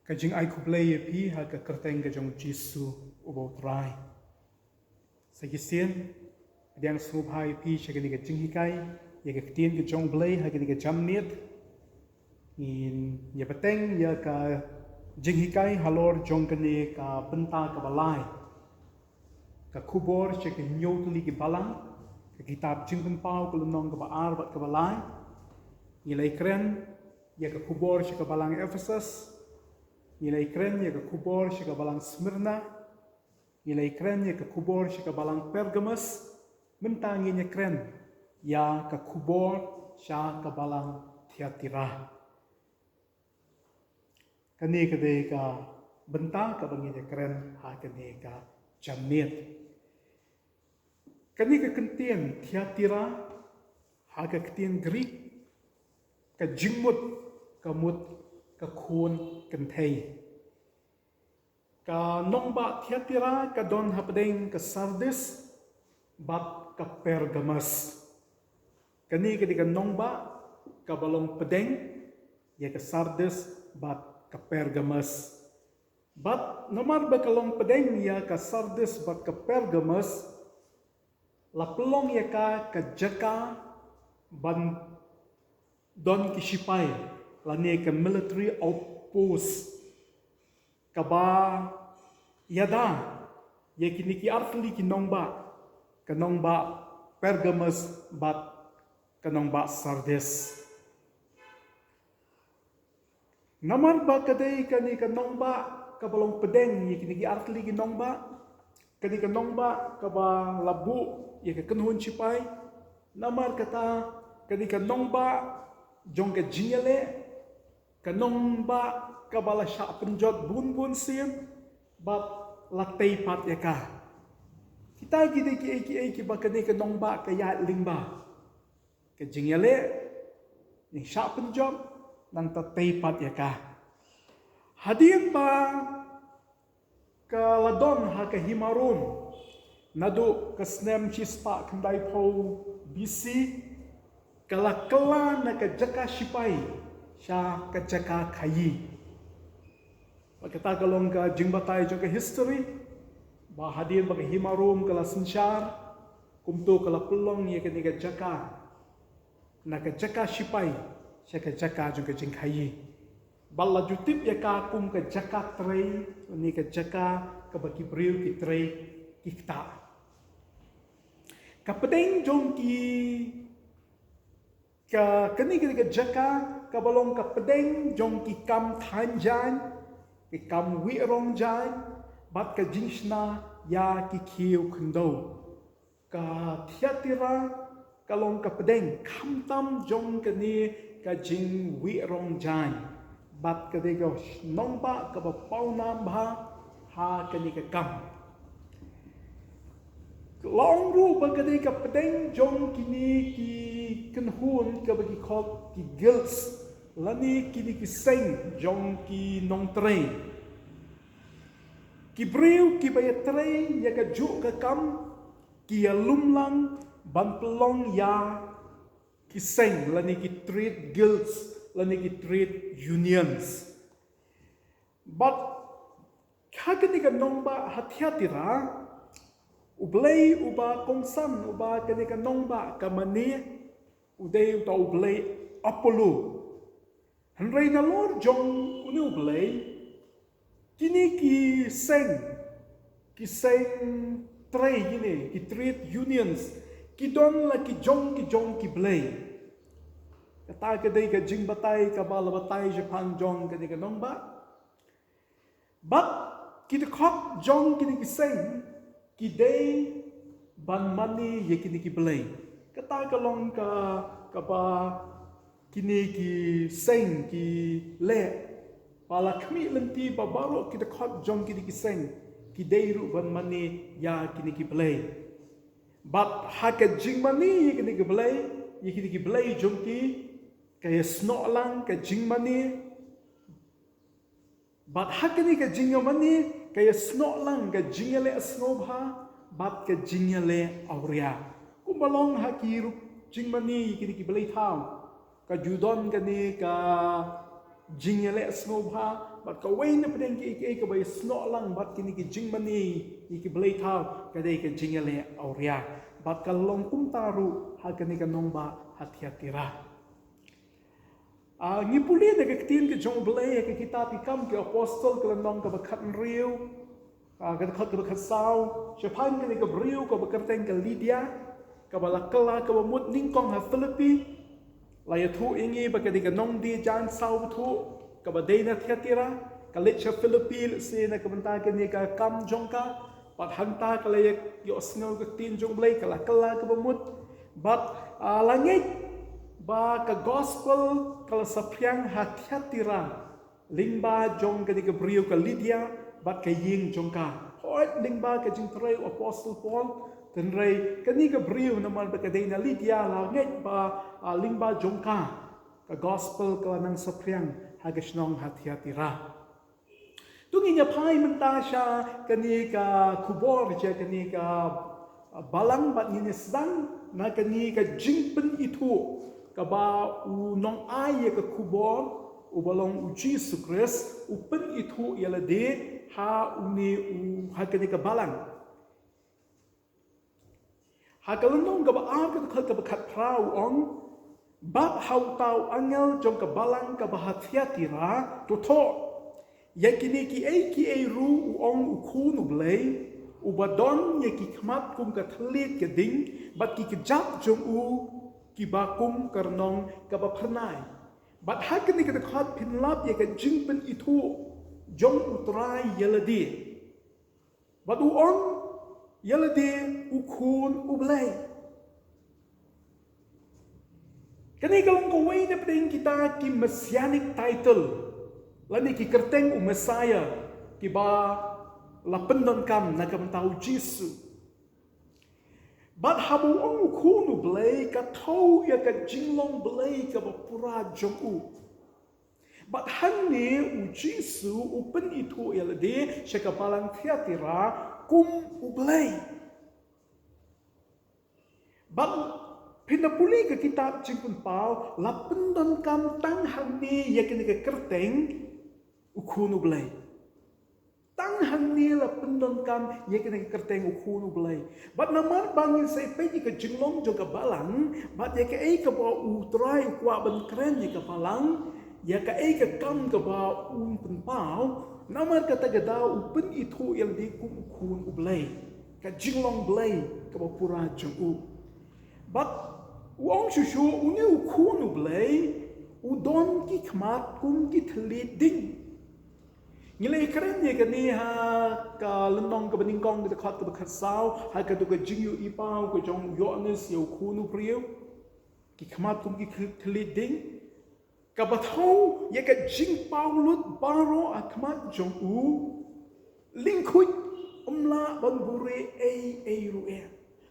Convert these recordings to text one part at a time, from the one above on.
Kajing ai kublay pi ha ka kerteng kajong Jisu ubo trai. Sagisian adiang subhai pi shagani kajing hikai ya ka ktien kajong blay ha kani ka jamniet in ya bateng ya ka jing hikai halor jong kani ka benta ka balai ka kubor shaka nyotli ki balang ka kitab jing pau ko lunong ka baar bat ka balai ilai kren ya ka kubor shaka balang Ephesus ilai kren ya ka kubor shaka balang Smyrna ilai kren ya ka kubor shaka balang Pergamus mentangi nya kren ya ka kubor sha ka balang Thiatira kani ka de ka benta ka bangi nya kren ha kani ka jamniet kani ka kentien Thiatira ha ka kentien Greek ka jingmut ka mut ka khun kenthei ka nongba Thiatira ka don hapdeng ka Sardis bat ka Pergamus kani ka di ka nongba ka balong pedeng ya ka Sardis bat ka Pergamus bat nomar ba kalong pedeng ya ka Sardis bat ka Pergamus la pelong ya ka jaka ban don kishipai la ne ka military outpost ka ba yada ya kini ki artli ki nongba Pergamus bat ka nongba Sardis namar ba kadai kani ka nongba ka balong pedeng ya kini ki artli ki nongba kani ka nongba ka ba labu ya ka kenhun chipai namar kata kani ka nongba jong ka jingale ka nongba ka bala sha penjot bun sim bat latei pat ya ka kita gide ki ba kani ka nongba ka ya lingba ka jingale ni sha penjot nang tatei pat ya ka hadin ba ka ladon ha ka himarum nadu ka snem chispa kandai po BC kala na ka jaka shipai sha ka jaka khayi bakata kalong ka jingbatai jo ka history ba hadir ba ka himarum kala sinshar kumto kala pulong ye ka ni ka jaka na ka jaka shipai sha ka jaka jo ka jing khayi balla jutip ya ka kum ka jaka trei ni ka jaka ka ba ki bril ki trei ki kta kapedeng jong ki ka kani ka jaka ka balong kapedeng jong ki kam thanjan ki kam wi rong jan bat ka jingshna ya ki khiu khndo ka Thiatira kalong kapedeng kam tam jong kani ka jing wi rong jan bat ka de go nongba ka ba paunam bha ha kani ka kam long ru ba kadai ka pedeng jong kini ki kenhun ka bagi khok ki girls lani kini ki seng jong ki nong trei ki briu ki baya trei ya ka ju ka kam ki ya lumlang ban pelong ya ki seng lani ki treat girls lani ki treat unions but kagani ka nongba Thiatira ublay uba kongsan uba kani ka nongba ka mani uday uta ublay Apollo hanray na lor jong uni ublay kini ki seng tray gini ki trade unions ki don la ki jong ki blay kata ka day ka jing batay ka bala batay Japan jong kani ka nongba but ki khok jong kini ki seng ki day ban mani ye kini ki blay kata kalong ka ba kini ki seng ki le pala kami lenti ba baro kita khot jong kini ki seng ki day ru ban mani ya kini ki blay but haka jing mani ye kini ki blay jong ki kaya sno lang ka jing mani but haka ni ka jing mani kaya sno lang ka jingale asnobha bat ka jingale auria kumbalong hakiru jingmani kini ki belai thau ka judon kani ka jing ele snow ba bat ka wei na pedeng ki ka bai snow lang bat kini ki jing mani ki blei thau ka dei ka jing ele auria bat ka long kum taru ha kini ka nong ba hatia tira ngi puli de ka tin ke jong blei ka kita pi kam ke apostle ka nong ka ba khat riu ka khat ka khat sau chepan ka ni ka riu ka ba kerteng ka Lydia ka ba lakala ka ba mut ning kong ha Philippi la ya thu ingi ba ka di ka nong di jan sau thu ka ba dei na thiatira ka le cha Philippi se na ka banta ka ni ka kam jong ka pat hanta ka le yo sngo ka tin jong blei ka lakala ka ba mut bat langit ba ka gospel ka sa priang ha thiatira lingba jong ka di ka brio ka Lydia bat ka ying jong ka hoi lingba ka jing trai apostle Paul ten rei kani ka brio na man ba ka dei na Lydia la nget ba lingba jong ka gospel ka nang sa priang ha ka snong ha thiatira tungi nya pai menta sha kani ka kubor je kani ka balang bat ni sedang na kani ka jingpen itu ka ba u nong ai ka kubor u balong u Jesus Christ u pen itu ialah de ha uni u ha kani ka balang ha ka lendong ka ba ka ba khat prau ong bat hau tau angel jong ka balang ka ba hathiatira to tho yakini ki ei ru u ong u khu nu blei u badon ye ki khmat kum ka thlit ke ding bat ki jap jong u ki ba kum karnong ka ba pharnai bat hakani ka khat phin lap ye ka jingpen itu jong utrai yeladi bat u ong yeladi u khun u blei kani kalong ko wei na pedeng kita ki messianic title lani ki kerteng u Messiah ki ba la pendon kam na kam tau Jisu bat habu ong khunu blei ka thau ya ka jinglong blei ka ba pura jong u bat hanne u Jisu u pen itu ya de shaka balang thiatira kum u blei bat pinapuli ka kitab jingpun pau la pendon kam tang hanne ya ka kerteng ukhunu blai tang hanni la pendon kam ye kena kerteng ukhunu blai bat namar bangin sai pe ka jinglong jo ka balang bat ye ka ei ka ba u trai kwa ban kren ye ka balang ye ka ei ka kam ka ba un pen pau namar ka ta ga da u pen itu el di ku ukhun u blai ka jinglong blai ka ba pura jo u bat wong shu shu u ni ukhunu blai u don ki khmat kum ki thli ding ngilai keren ye ka ni ha ka lendong ka bening kong ka khat ka khat sao ha ka tu ka jingyu i pau ko jong yones yo khunu priu ki khmat kum ki thli ding ka bathau ye ka jing pau lut baro a khmat jong u lingkhui umla ban bure ei ru e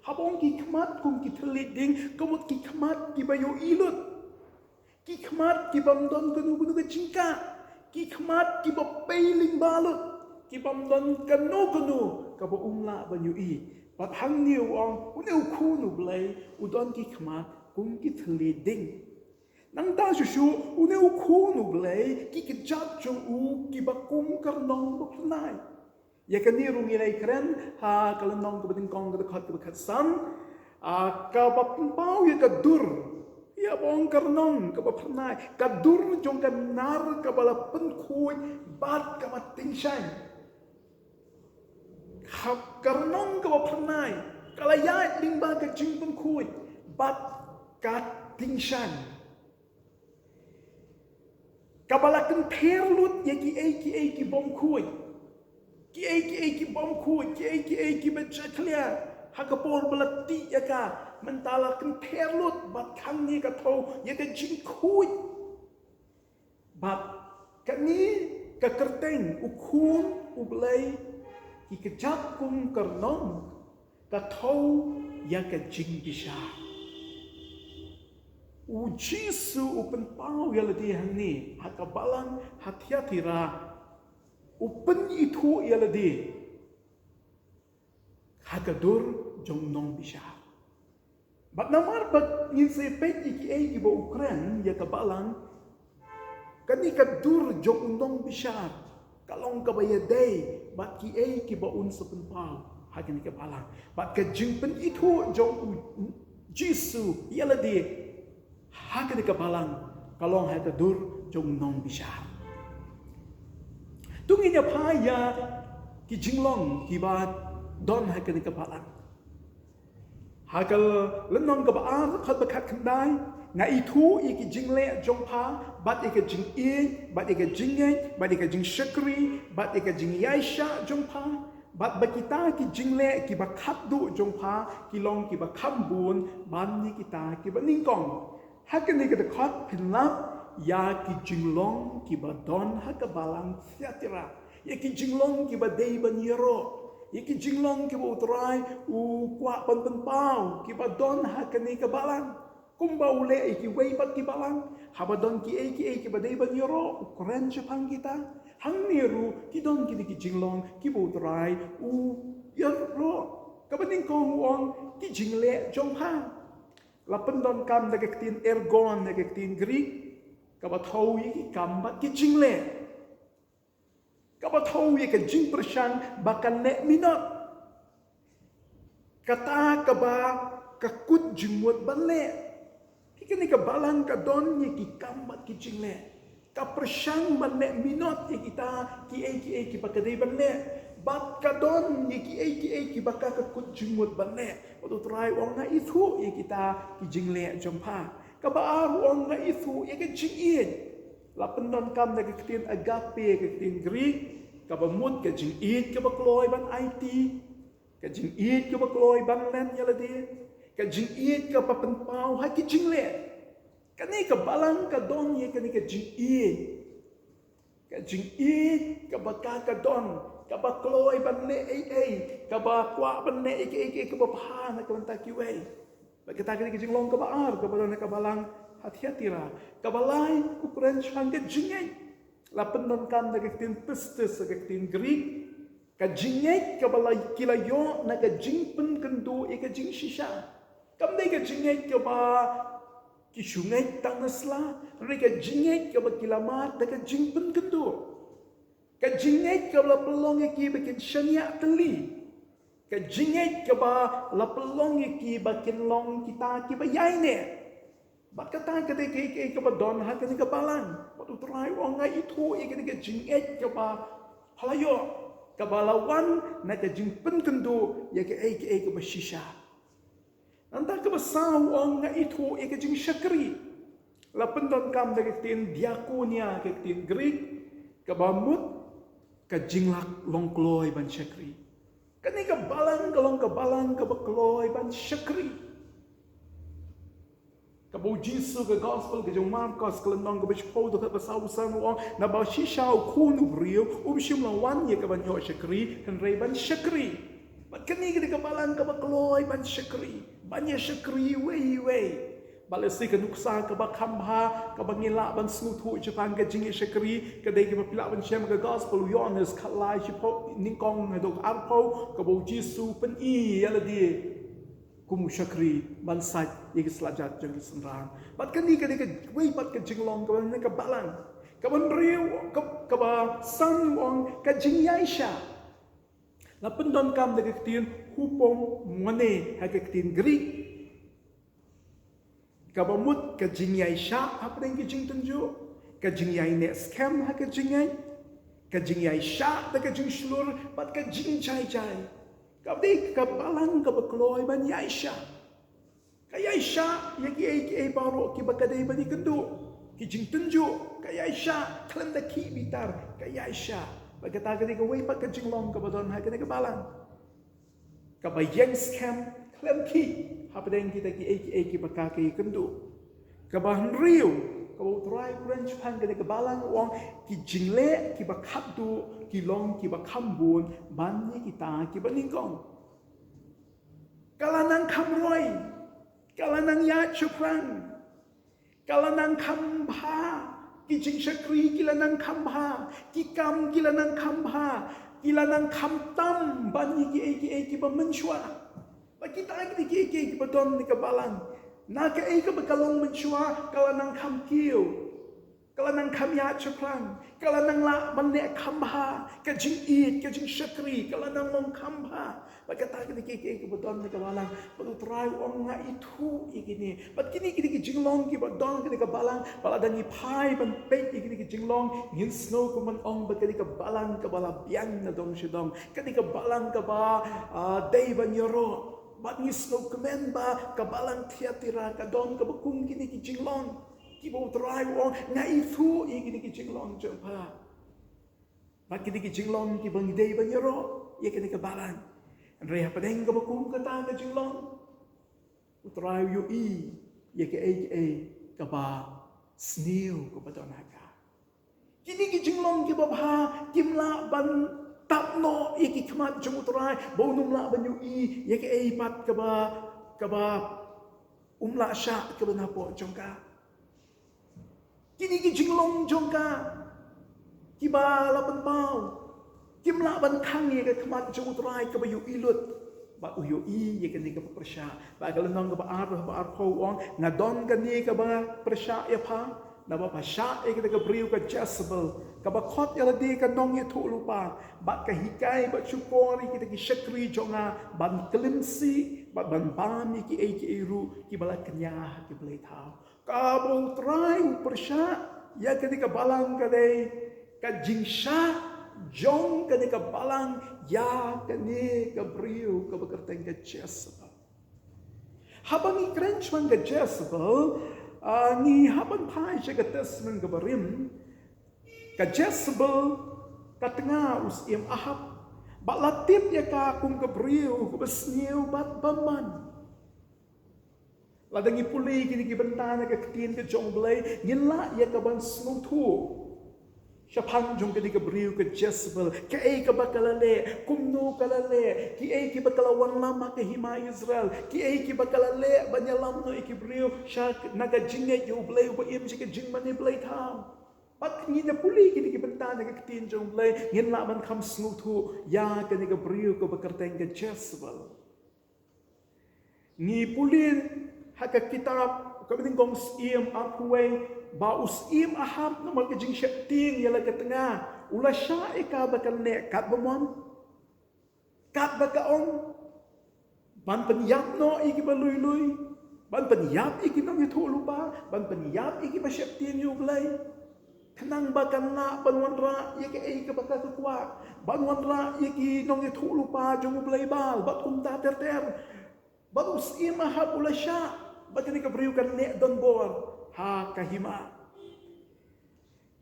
ha bong ki khmat kum ki thli ding ka mot ki khmat ki ba yo ilut ki khmat ki bam don ka nu ka jingka ki khmat ki ba peiling balut ki bam don kanu ka ba umla ba yu i bat hang niu ong u neu khu nu blai u don ki khmat kum ki thli ding nang ta shu shu u neu khu nu blai ki jap chung u ki ba kum kar nong ba phnai ya ka ni rung ilai kren ha ka nong ka ba ding kong ka khat san ka ba pau ya ka dur ya bong karnong ka ba phanai ka dur jong ka nar ka bala pen khoi bat ka ba tingshan khap karnong ka ba phanai kala ya ling ba ka jing pen khoi bat ka tingshan ka bala kan pher lut ye ki ki bom khoi ki bom khoi ki ba chaklia ha ka por bala ti ya ka mentala kan perlut bat kang ni ka tho ye ka jing khui bat ka ni ka kerteng u khun u blai ki ka jap kum karnong ka tho ya ka jing bisha u Jisu u pen pau ya la di hang ni ha ka balang hathiatira u pen itu ya la di ha ka dur jong nong bisha bat namar bat ngin se pe ki ba Ukraine ya ka balang Kani ka dur jong undong bishar. Kalong ka baya day. Bat ki ki ba un sa penpau. Hagani ka balang. Bat ka jingpen itu jong Jisu. Yala di. Hagani ka balang. Kalong ha ka dur jong undong bishar. Tungin ya paya ki jinglong ki ba don hagani ka balang. Hagal lenong ka ba khat ba khat kandai. Nga itu iki jingle jongpa, bat ika jing bat ika jingay, bat ika jing syakri, bat ika jing yaisha jongpa, bat bakita ki jingle ki bakabdu jongpa, ki long ki bakambun, bani kita ki baningkong. Hakan ika dekot pinlap, ya ki jinglong ki badon hakabalang siatira. Ya ki jinglong ki badei banyero. Ya ki jinglong ki bautrai u kwa panpenpau, ki badon hakan ika balang. Kumba ule iki weibat ki balang, habadon ki ki badai banyoro, ukuran Jepang kita, hang niru ki don ki jinglong ki butrai u yoro, kabaning kong wong ki jingle jongha, lapen don kam nagaktin ergon nagaktin Greek, kabatau ki kambat ki jingle, kabatau ki jing persang bakan nek minot, kata kaba kakut jingmut banle. Kini ka balang ka don ye ki kambat ki jingle. Ka persang banne minot ye kita ki bakadai banne. Bat ka don ye ki baka ka kujumut banne. Oto try wong na itu ye kita ki jingle jompa. Ka baar wong na itu ye ka jingin. Lapen don kam na kitin agape kitin Greek. Ka bamut ka jingin ka bakloy ban IT. Ka jingin ka bakloy ban len yala di. Ka jingit ka papenpau ha ki jingle. Kani ka balang ka don ye kani ka jingit. Ka jingit ka baka ka don. Ka bakloy banne ka bakwa banne ka bapha na ka banta kiway. Bagata kani ka jinglong ka baar ka badon ka balang hati-hatira. Ka balay ukuran syang ka jingit. Lapen don kan nagaktin pistis nagaktin Greek. Ka jingit ka balay kilayo na ka jingpen kendo ka jing shisha. Kamday ka jingay ka ba kisungay tangasla, rin ka jingay ka ba kilamat na ka jingpan kendo. Ka jingay ka ba lapalong iki ba kinsyanya tali. Ka jingay ka ba lapalong iki ba kinlong kita ki ba yayne. Ba't ka tayo ka ka ba doon ha ka ni ka balang. Matutray o nga ito ka jingay ka ba halayo. Kabalawan na ka jingpan kendo ya ka ba shisha. Anda ka basaw ang nga ito ikajing syakri. Lapan don kam nagkitin diakonia kitin Greek. Kabamut kajinglak longkloy ban syakri. Kani ka balang kabakloy ban syakri. Kabo Jisu ka gospel kajong Marcos kalandong kabishpo do ka basaw san wong na ba shishaw kunu brio ubishim lawan ye kabanyo syakri kan ray ban syakri. Ba't kani ka balang kabakloy ban syakri. Banyak syakri wey. Balasi ka nuksa ka ba kambha, ka ba ngila ban smutu Jepang ka jingi syakri, ka day ka mapila ban siyam ka gospel, Yohanes, kalay siya po, ningkong na dog arpo, ka ba Jisu, pan yala di, kumu syakri, bansat, yung selajat, yung isanrahan. Ba't kani ka wey, ba't ka jinglong, ka ba balang, ka ba nriyo, ka ba sanwong, ka jingyay siya. Lapan don kam nagkitin hupong mwane hagkitin Greek. Kabamut ka jingyay siya apa yang kijing tunjuk. Ka jingyay ne scam ha ka jingyay. Ka jingyay siya da ka jing slur pat ka jing chay. Kabdi ka balang ka bakloy ban yay siya. Kaya siya yaki baro ki bakaday ban ikendo. Kijing tunjuk kaya siya klan da ki bitar kaya siya. Pagkataga di ka way pagkajinglong ka ba doon ha ka balang. Kabayang scam klam ki hapadeng kita ki bakaki kendo. Kabahan riyo kabutray branch pan ka balang wong ki jingle ki bakabdo ki long ki bakambun banyi kita ki baningkong. Kalanang kamroy, kalanang yachupran, kalanang kambha. Kijing syakri kila nang kambha, kikam kila nang kambha, kila nang kamtam banyi ki ba mensywa. Bakita ki ba don ni kabalang. Naka ka bakalong mensywa kala nang kamkiyo. Kalanang kamya chaplang, kalanang la manek kambha, kajing eat, kajing syakri, kalanang mong kambha. Pagkata ka ke beton ni kabalang, pagutray ong nga itu igini. Pat kini jinglong ki badon kini kabalang, paladan ni pai ban pek igini jinglong, ngin snow kuman ong ba kini kabalang kabala biang na dong sidong, kini kabalang kaba day ban yoro. Bat ni snow kumen ba kabalang tiatira kadon kabakung kini jinglong. Kibo try wong nga itu igini jinglong jempa. Bat kini jinglong ki bang day ban yoro, ye kini kabalang. Reha padeng ka bakung kata ka jinglong. Utrayo yu ye ke ka ba snew ko ba donaka. Kini ki jinglong ki babha kimla ban tapno ye ki kmat jung utray bonum la ban yu ye ke pat ka ba umla sha ka ba napo jongka. Kini ki jinglong jongka. Ki ba lapan pau. Kimla ban kang ye ka kmat jung utray ka ba yu ilut. Ba uyo ye ka ni ka persya. Ba galanong ka ba arho wong ngadon ka ni ka ba persya ya pa. Na ba pasya ye ka briu ka Jezebel. Ka ba khot ya di ka nong ye thu lupa. Ba ka hikay ba chupori kita ki syakri jonga ban kelimsi ba ban bami ki ru ki bala kenya ki blai thau. Ka bo try persya ya ka ni ka balang ka dei ka jingsha jong kani ka balang ya kani ka briu ka bakarteng ka Jezebel. Habang i-crench man ka Jezebel, ni habang pai siya ka tesman ka barim, ka Jezebel katanga us im ahap, balatip ya ka kung ka briu ka basniw bat baman. Ladang ipuli kini ki bentana ka katin ka jong blay, ngila ya ka ban snutu. Siya panjong kini kabriw ka Jezebel, ka ka bakalale, kumno kalale, ki bakalawan lama ka hima Israel, ki bakalale, banyalam no ikibriw, siya nagajingay yung blay, ubaim siya ka jingmani blay tao. Pat kini na puli kini kibentana ka katin jong blay, ngin laman kam snutu, ya kini kabriw ka bakarteng ka Jezebel. Ni puli haka kitab, kamiting kong siyam apuway, baus im aham na magkajing syakting yala katanga ula siya ika bakal ne kat bamon kat bakaong ban paniyap no iki baluy-luy ban paniyap iki nong ito lupa ban paniyap iki ba syakting yuglay kanang bakal na banwanra iki ika bakal kukwa banwanra iki nong ito lupa jong ublay bal bat kumta ter baus im aham ula siya bakal ikabriw kan ne don bor ha kahima.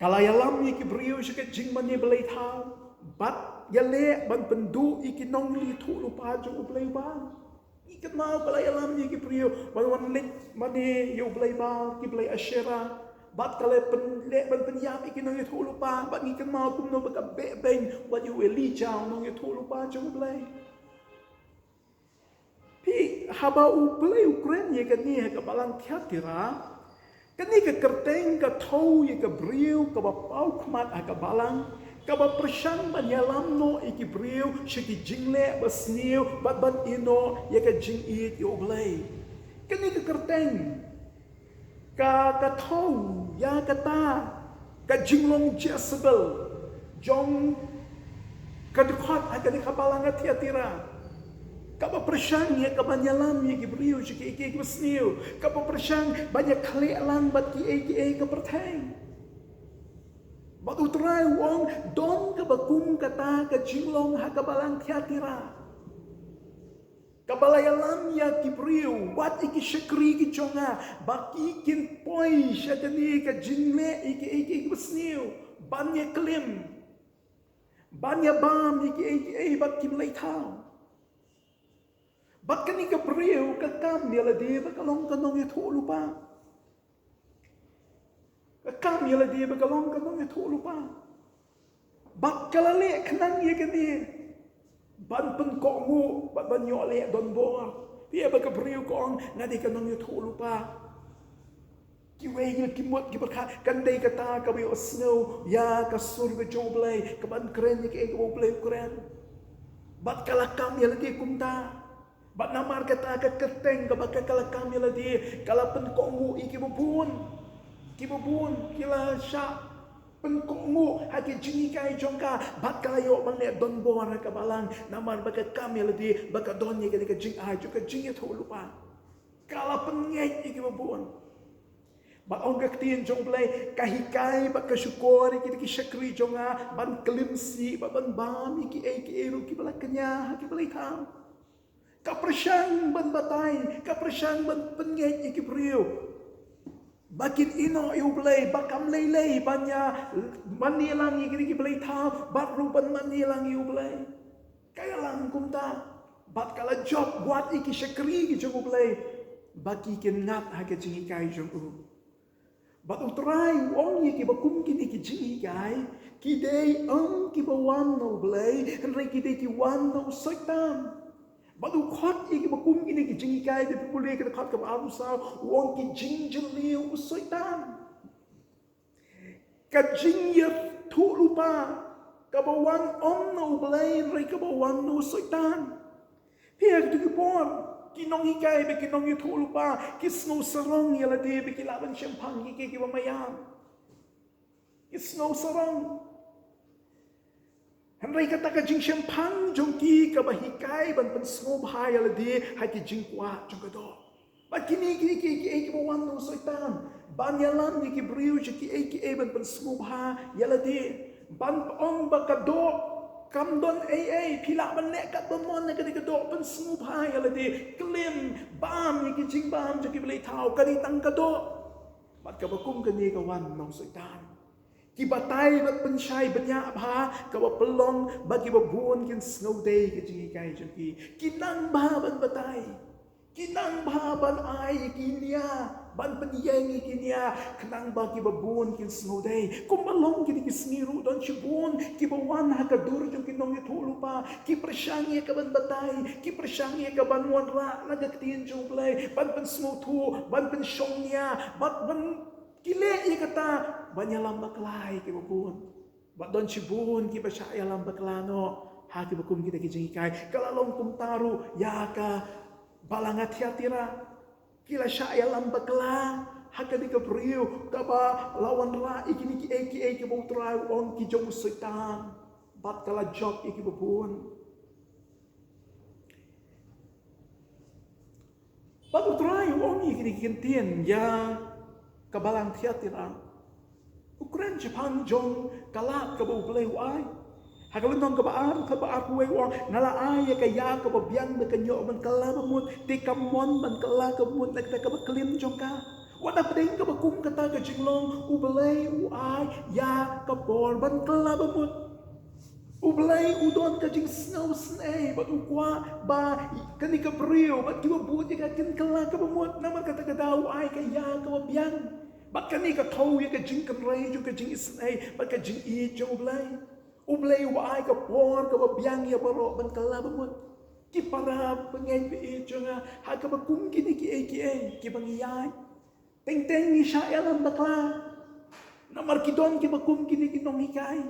Kalayalam iki briyo siya ka jingman ni balay tao. Bat yale ban pendu iki nong litu lupa jong ublay ba. Ikat mau kalayalam iki briyo. Ban lit mani yu balay ba ki balay asyera. Bat kalay ban penyap iki nong litu lupa. Bat ikat mau kumno baka bebeng wat yu Elijah nong litu lupa jong ublay. Pi haba ublay ukren ye kani ka balang tiatira. Kani ka kerteng ka tau ye ka briu ka bapau kmat ka balang ka ba persyang banyalam no iki briu shiki jingle basniu bat ino ye ka jingit yo blay. Kani ka kerteng ka tau ya kata ka jinglong Jezebel jong ka dekat kani ka balang tiatira. Kapa persyang ya kabanyalam ya gibriu jika iki basniu. Kapa persyang banyak kali alang bat ki perteng. Bat utray wong don kabakum kata ka jinglong ha kabalang tiatira. Kabalayalam ya gibriu wat iki syakri ki jonga baki kin poi syadani ka jingle iki basniu. Banyak klim. Banyak bam iki bat kimlay tao. Bat kani ka briu ka kam yala di ba kalong kanong ito lupa. Ka kam yala di ba kalong kanong ito lupa. Bat kalali kanang ya kani. Ban pen ko mu bat ban yole don bor. Pia ba ka briu ko ang ngadi kanong ito lupa. Kiwe yun kimot kiberka kanday kata ka biyo snow ya ka surga joblay ka ban kren ya ka joblay kren. Bat kalakam yala di kumta. Bat namar kata ka kerteng ka baka kalakam yala di kalapan ko ngu iki bubun. kibubun kila sya penkongu haki jingi kai jongka bat kalayo bangle don bora ka balang naman baka kamel di baka donye ka jing ai juga jingi thu lupa kala pengej kibubun bat ong gaktin jong play kahikai baka syukur ki syakri jonga ban kelimsi ban bam ki ru ki balaknya haki balai tham ka presyang ban batai ka presyang ban pengej ki brio Bakin ino iu belai, bakam lei banya manilang iki belai tau, bat ruban manilang iu belai. Kaya lang kumta, bat kala job buat iki syakri iki jong belai. Baki ken ngat ha ke jingi kai jong u. Bat utrai wong iki bakum kin iki jingi kai, kidei ki bawan no belai, henry kidei ki wan no saitan. Badu khot iki bakum ini ki jingi kai de pule ke khot ka aru sa wong ki jingjel liu usaitan ka jingya thu lupa ka bawan on no blai re ka bawan no usaitan pia tu ki pon ki nong hi kai be ki nong yu thu lupa ki snow sarong ya la de be ki laban champang ki ba mayam ki snow sarong Henry kata ka jing champang jong ki ka bahikai ban pen snow bhai ala di hai ki jing kwa jong ka do. Ba kini ki bawan no soitan. Ban yalan ni ki briu ki ban pen snow bha yala di. Ban ong ba ka do kam don pila ban le ka bomon na ka di ka do pen snow bha yala di. Klim bam ni ki jing bam jong ki blai thau ka di tang ka do. Bat ka bakum ka ni ka wan no soitan. Kibatai bat pensyai banyak bah kawa pelong bagi babun kin snow day ke jingi kai jengki kinang bah ban batai kinang bah ban ai kinia ban penyengi kinia kenang bagi babun kin snow day kumalong kini kisniru don chibun kibawan hakadur jeng kinong itu lupa ki persyangi ka ban batai ki persyangi ka ban wanra nagaktin jong play ban pen snow tu ban pen syongnya ban Kile ia kata banyak lambak lai ke bukun. Bak don cibun ki basya lambak lano. Ha ki bukun kita ki jengikai. Kalau long kum taru ya ka balangat hiatira. Kila sya lambak la. Ha ka di ka priu ka ba lawan ra ikini ki ki bau trai on ki jong setan. Bat kala job iki bukun. Bat utrai on ikini kentien ya kabalang tiatira Ukraine Japan jong kalat ka bau play wai hakalunong ka baar kuwe wang ngala ay ka ya ka babyang na kanyo man kala bamut ti kamon man kala ka mut nagta ka baklim jong ka wala pading ka bakum kata ka jinglong ubalay uay ya ka por man kala bamut ubalay udon ka jing snow snay bat ukwa ba kani ka brio bat kiwa buti ka kin kala ka bamut naman kata ka daw ay ka ya ka babyang Bat kani ka thau ya ka jing kan rai ju ka jing isnai bat ka jing I jo ublay wa ai ka por ka babyang ya baro ban kala bamut ki para pengen bi jo nga ha ka bakum kini ki bangiyai teng ni sya alam bakla namar ki don ki bakum kini ki nong hikai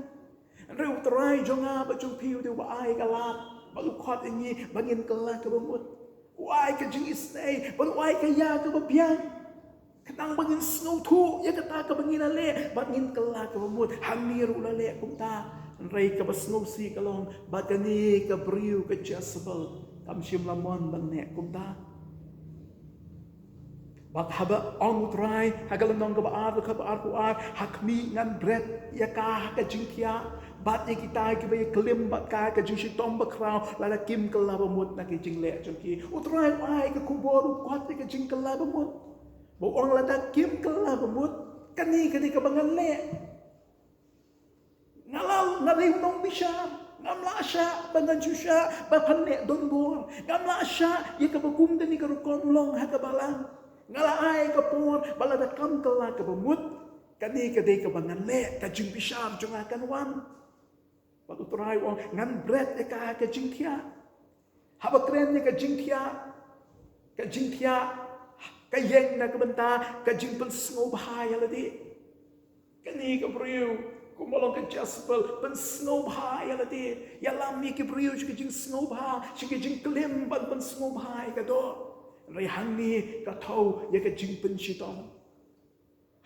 reu trai jo nga ba jong piu de wa ai ka lat ba lu khot ni bangin kala ka bamut wa ai ka jing isnai ban wa ai ka ya ka babyang Kenang bangin snow tu, ya kata ka bangin ale, bangin kala ka bamut, hamiru lale kumta, ray ka ba snow si kalong, bagani ka briu ka Jezebel, kamsim lamon banne kumta. Bak haba ong try, hagalanong ka baar kuar, hakmi ngan bread, ya ka jingkia, bat ya kita ki ba klim bat ka jing si tom bakraw, lala kim kala bamut na ki jing le jongki, utray ai ka kuboru kwat ka jing kala bamut. Buang lada kim kala bamut kani ka bangan le ngalau ngaliw nong bisya ngamla asya bangan susya bapan le don buang ngamla asya ya ka bakum dani ka rukon long ha ka balang ngala ai ka por balada kam kala ka bamut kani ka bangan le ka jing bisya jong akan wan patu try wong ngan bread ka jing thia haba kren ka jing thia Kayeng na kabanta, kajing snow bahaya ladi. Kani ka briu, kumalong ka Jezebel, snow bahaya ladi. Yalami ka briu, kajing snow bahaya, kajing klim ban snow bahaya ka do. Rehang ni ka tau, ya kajing sitong.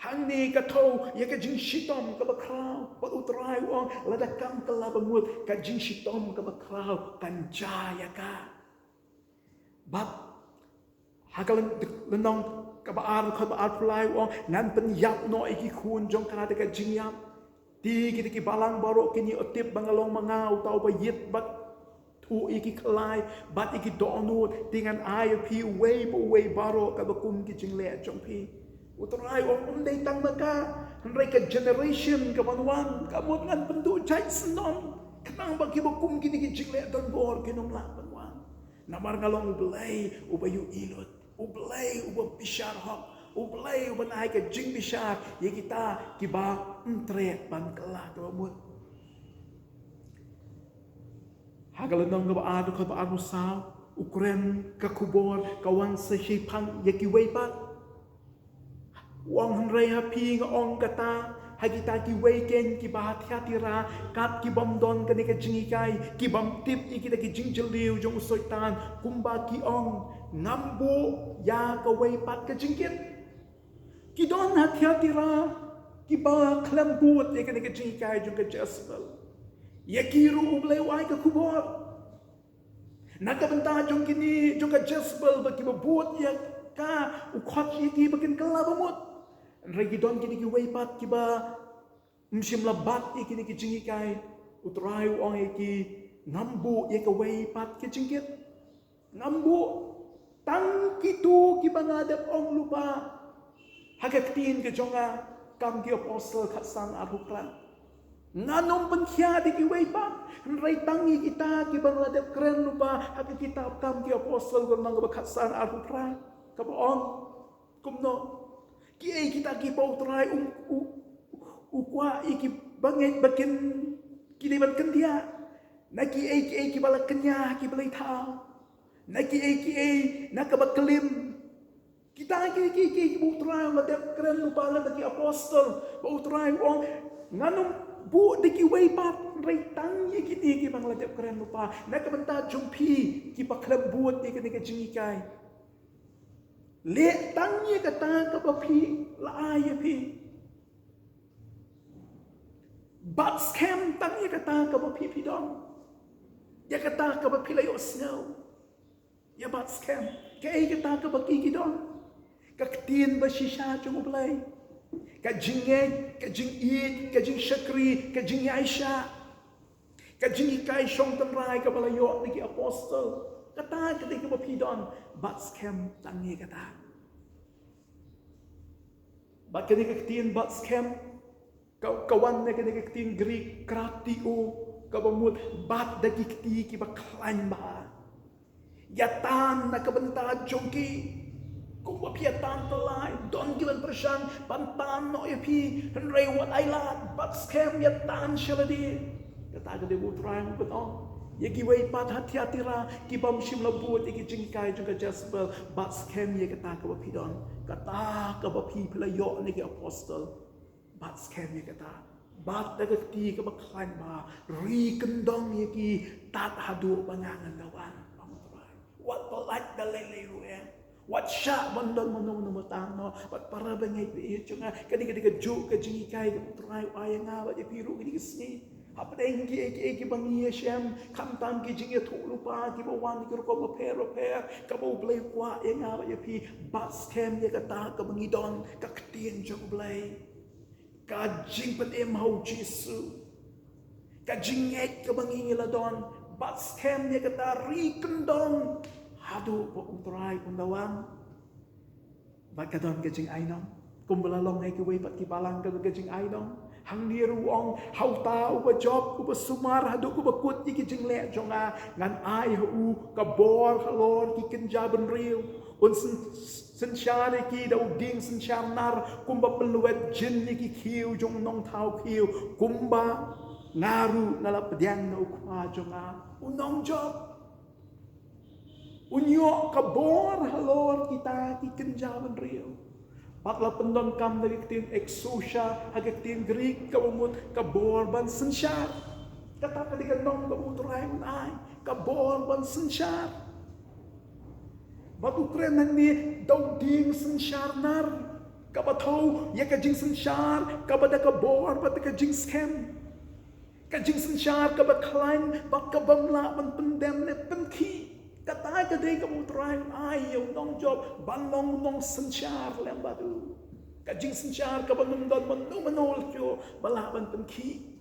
hang ni ka thau ya ka jing shitom ka ba krau ba utrai wong la da kam ka la ba mut ka jing shitom ka ba krau kan jaya ka bat hagalan lenong ka ba ar pulai wong nan pen yap no iki khun jong ka da ka jing yap ti ki balang baro kini otip bangalong mangau tau ba yit bat thu iki klai bat iki donut dengan ai pi way baro ka ba kum ki jing le jong pi utrai om dei tang maka rai ka generation ka banwan ka mot ngan pendu chai senom kenang bagi bakum kini ki jingle don bor kinom la banwan namar ngalong ublay ubayu ilot ublay ubab bishar hok ublay uban ai ka jing bishar ye kita ki ba entre ban kala to mut hagalan nong ka ba adu ka ba anu sa ukren ka kubor kawan sa shipang ye ki way pat wang ray hapi ng ong kata hagita ki weken ki bahatia tira kap ki bom don kani ka jingikay ki bom tip ikita ki jingjaliw jong usoitan kumba ki ong ngambo ya ka way pat ka jingkit ki don hatia tira ki ba klambut ikita ki jingikay jong ka Jezebel yakiru ublay way ka kubor nakabanta jong kini jong ka Jezebel ba ki babut ya ka ukhot yaki bakin kalabamut Regidon kini ki waypat kiba msim labat ikini ki jingikay utray ong iki ngambu ya ka waypat ki jingkit ngambu tang kitu kiba ngadap ong lupa hagaktin ke jonga kam ki apostle khatsan aruklan nganom penkhya di ki waypat ray tangi kita kiba ngadap keren lupa hagak kitab kam ki apostle gurnang khatsan aruklan kaboong kumno kiai kita ki bau trai ukwa iki banget bakin kiliban kendia na kiai ki bala kenya ki balai thau na kiai na ka baklim kita ki bau trai la dep keren lupa la bagi apostle bau trai wong nganum bu de ki way pat rai tang ye ki bang la dep keren lupa na ka banta jumpi ki pakram buat ni ka jingikai le tangye kata ka papi la ay pi but scam tangye kata ka papi pidon ya kata ka papi layo snow ya but scam kay kata ka papi kidon ka tin ba shisha chung ublay ka jingeg ka jingid ka jing shakri ka jing aisha ka jing ikay shong tamray ka balayo ni apostle kata kata ka papidon but scam tangye kata bat kani kaktin but scam kawan na kani kaktin Greek kratio kabamut bat dagikti ki baklan ba yatan na kabanta jongki kung mapiatan talay don gilan persyang pantan no yapi henry what I like but scam yatan shaladi kata ka debu trying but on yagi way pat hati-hatira ki bam shim labut iki jingkai juga Jezebel but scam ye kata ka bapidon kata ka bapi pelayo ni ki apostle but scam ye kata bat dagati ka baklan ba ri kendong ye ki tat hadu bangangan dawan what polite the lele ruem what sha bandon monong no matang no what para bangay pi chunga kadi ka ju ka jingkai ka try ayanga ba ye piru ki sni apa dah ki bangi Yeshem kam tam ki jing tu lupa ki bawan ki ko repair ka bo blay kwa yang apa ya pi bas kem ya kata ka bangi don ka ktien jo blay ka jing pat em hau Jesu ka jing ek ka bangi la don bas kem ya kata ri kendong hadu po utrai undawang ba ka don ka jing ainong kumbalalong ay ki way pat ki balang ka jing ainong hang ni ruong hauta uba job uba sumar hadu uba kut iki jingle jonga ngan ai hu ka bor halor ki kenjaben riu un sen share ki da uding sen shamnar kumba peluet jin iki kiu jong nong thau kiu kumba ngaru ngala pediang no kwa jonga unong job unyo ka bor halor kita ki kenjaben riu Patla pendon kam dari tin exosia hagak tin Greek kamut kaborban sensyar kata kadi kanong kamuturay unay kaborban sensyar batu krenan ni daw ding sensyar nar kabathau ya ka jing sanshar kabada ka bor bat ka jing scam ka jing sanshar kabat klain bak ka bamla ban pendem ne penki kata ka dei ka utrai ai yo nong job ban nong sanshar lem batu ka jing sanshar ka ban nong don ban no manol kyo bala ban penki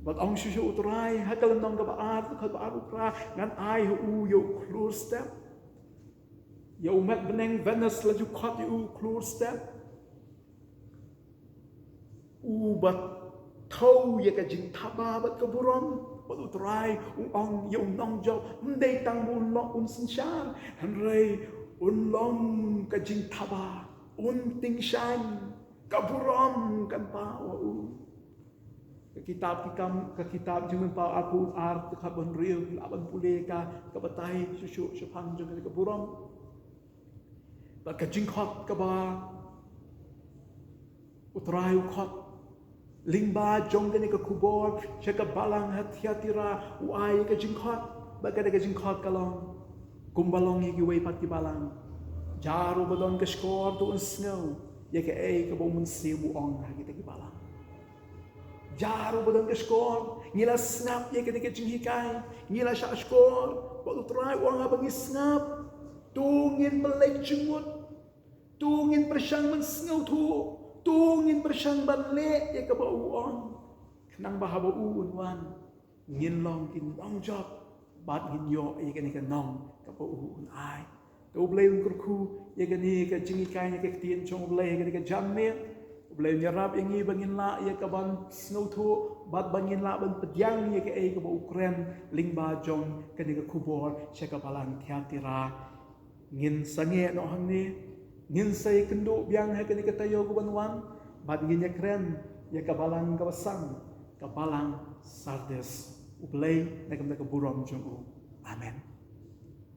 But ang shushu utrai hakal nong ka baat ka baat ukra ngan ai hu yo close step yo met beneng Venice la ju khat yo close step bat thau ye ka jing thaba bat ka buram bat utrai ong yo nong jo mdei tang bun lo sin shan han rei long ka jing thaba ting shan ka buram kan pa wa kitab jangan pa aku art ka ban real laban pule ka batai susu sepang jangan ka buram ba ka jing khat ka ba utrai khat lingba jong ka kubor ka balang hatiatira uai ka jing khat ba ka jing khat kalong kumbalong ye wei pat ki balang jaru badon ka skor tu snow ye ka ka bon simu ong ha kita ki balang Jaru badang ke skor, ngila snap ye ketika jinghikai, ngila syak skor, waktu try orang abang snap, tungin pelai jengut, tungin persang mensengau tu, tungin persang balik ye ke bau on, kenang bahaba wan, ngin long kin long job, bat ngin yo ye kenika nong ke bau ai, tu belai kurku ye kenika jinghikai ye ketien chong belai ye kenika jammet. Boleh nyerap yang ini bangin la ia kaban snow tu bat bangin la ban pediang ia ke ai ke Ukraine ling ba jong ke ni kubor syaka balang tiatira ngin sange no hang ni ngin sai kendo biang ha ke ni tayo ku banwan bat ngin ya kren ia ka balang ka basang ka balang sardes ublay na kam ka burom jong amen.